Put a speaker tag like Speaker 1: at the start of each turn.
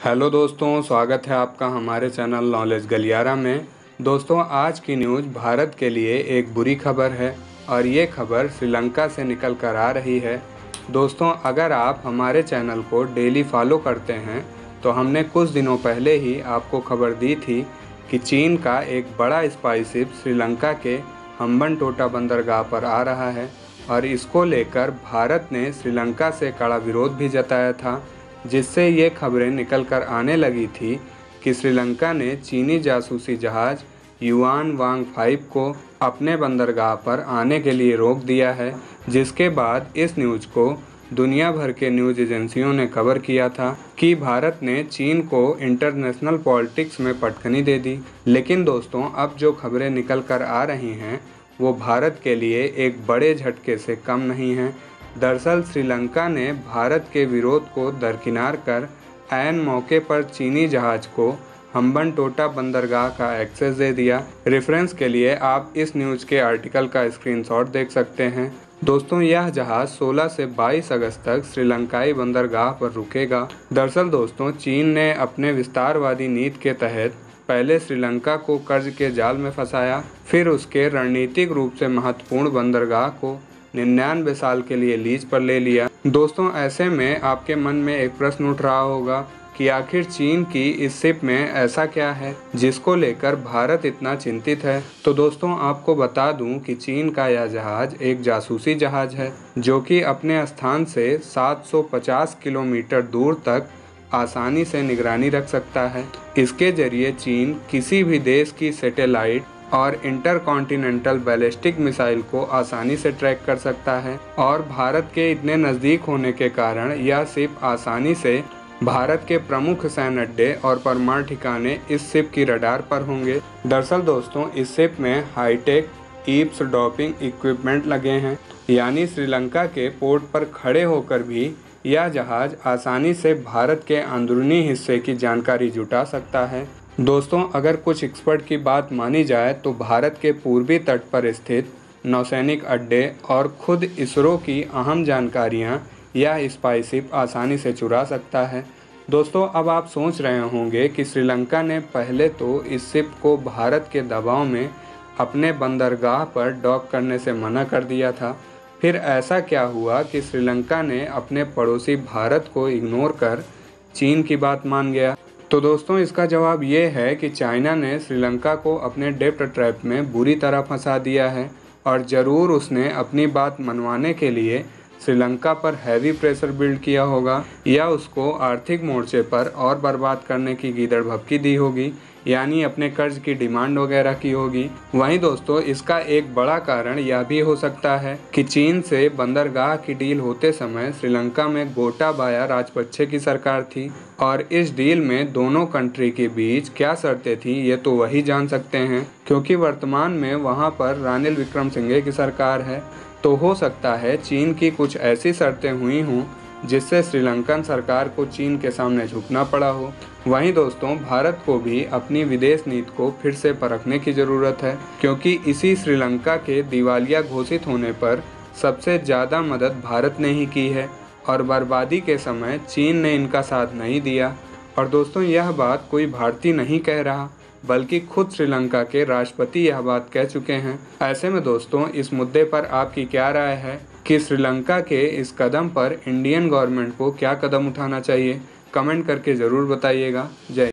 Speaker 1: Hello दोस्तों, स्वागत है आपका हमारे चैनल नॉलेज गलियारा में। दोस्तों, आज की न्यूज़ भारत के लिए एक बुरी खबर है और ये खबर श्रीलंका से निकल कर आ रही है। दोस्तों, अगर आप हमारे चैनल को डेली फॉलो करते हैं तो हमने कुछ दिनों पहले ही आपको खबर दी थी कि चीन का एक बड़ा स्पाई शिप श्रीलंका के हम्बनटोटा बंदरगाह पर आ रहा है और इसको लेकर भारत ने श्रीलंका से कड़ा विरोध भी जताया था, जिससे ये खबरें निकल कर आने लगी थी कि श्रीलंका ने चीनी जासूसी जहाज़ युआन वांग 5 को अपने बंदरगाह पर आने के लिए रोक दिया है। जिसके बाद इस न्यूज़ को दुनिया भर के न्यूज़ एजेंसियों ने कवर किया था कि भारत ने चीन को इंटरनेशनल पॉलिटिक्स में पटखनी दे दी। लेकिन दोस्तों, अब जो खबरें निकल कर आ रही हैं वो भारत के लिए एक बड़े झटके से कम नहीं हैं। दरअसल श्रीलंका ने भारत के विरोध को दरकिनार कर ऐन मौके पर चीनी जहाज को हम्बनटोटा बंदरगाह का एक्सेस दे दिया। रेफरेंस के लिए आप इस न्यूज़ के आर्टिकल का स्क्रीनशॉट देख सकते हैं। दोस्तों, यह जहाज 16 से 22 अगस्त तक श्रीलंकाई बंदरगाह पर रुकेगा। दरअसल दोस्तों, चीन ने अपने विस्तारवादी नीति के तहत पहले श्रीलंका को कर्ज के जाल में फंसाया, फिर उसके रणनीतिक रूप से महत्वपूर्ण बंदरगाह को 99 साल के लिए लीज पर ले लिया। दोस्तों, ऐसे में आपके मन में एक प्रश्न उठ रहा होगा कि आखिर चीन की इस शिप में ऐसा क्या है जिसको लेकर भारत इतना चिंतित है। तो दोस्तों, आपको बता दूं कि चीन का यह जहाज एक जासूसी जहाज है जो कि अपने स्थान से 750 किलोमीटर दूर तक आसानी से निगरानी रख सकता है। इसके जरिए चीन किसी भी देश की सैटेलाइट और इंटरकॉन्टिनेंटल बैलिस्टिक मिसाइल को आसानी से ट्रैक कर सकता है और भारत के इतने नज़दीक होने के कारण यह शिप आसानी से भारत के प्रमुख सैन्य अड्डे और परमाणु ठिकाने इस शिप की रडार पर होंगे। दरअसल दोस्तों, इस शिप में हाईटेक ईव्सड्रॉपिंग इक्विपमेंट लगे हैं, यानी श्रीलंका के पोर्ट पर खड़े होकर भी यह जहाज आसानी से भारत के अंदरूनी हिस्से की जानकारी जुटा सकता है। दोस्तों, अगर कुछ एक्सपर्ट की बात मानी जाए तो भारत के पूर्वी तट पर स्थित नौसैनिक अड्डे और खुद इसरो की अहम जानकारियां यह स्पाई शिप आसानी से चुरा सकता है। दोस्तों, अब आप सोच रहे होंगे कि श्रीलंका ने पहले तो इस शिप को भारत के दबाव में अपने बंदरगाह पर डॉक करने से मना कर दिया था। फिर ऐसा क्या हुआ कि श्रीलंका ने अपने पड़ोसी भारत को इग्नोर कर चीन की बात मान गया? तो दोस्तों, इसका जवाब ये है कि चाइना ने श्रीलंका को अपने डेब्ट ट्रैप में बुरी तरह फंसा दिया है और ज़रूर उसने अपनी बात मनवाने के लिए श्रीलंका पर हैवी प्रेशर बिल्ड किया होगा या उसको आर्थिक मोर्चे पर और बर्बाद करने की गीदड़ भभकी दी होगी, यानी अपने कर्ज की डिमांड वगैरह की होगी। वहीं दोस्तों, इसका एक बड़ा कारण यह भी हो सकता है कि चीन से बंदरगाह की डील होते समय श्रीलंका में गोटाबाया राजपक्षे की सरकार थी और इस डील में दोनों कंट्री के बीच क्या शर्तें थी ये तो वही जान सकते हैं, क्योंकि वर्तमान में वहां पर रानिल विक्रमसिंघे की सरकार है। तो हो सकता है चीन की कुछ ऐसी शर्तें हुई हों जिससे श्रीलंकन सरकार को चीन के सामने झुकना पड़ा हो। वहीं दोस्तों, भारत को भी अपनी विदेश नीति को फिर से परखने की ज़रूरत है, क्योंकि इसी श्रीलंका के दिवालिया घोषित होने पर सबसे ज़्यादा मदद भारत ने ही की है और बर्बादी के समय चीन ने इनका साथ नहीं दिया। और दोस्तों, यह बात कोई भारतीय नहीं कह रहा बल्कि खुद श्रीलंका के राष्ट्रपति यह बात कह चुके हैं। ऐसे में दोस्तों, इस मुद्दे पर आपकी क्या राय है कि श्रीलंका के इस कदम पर इंडियन गवर्नमेंट को क्या कदम उठाना चाहिए? कमेंट करके ज़रूर बताइएगा। जय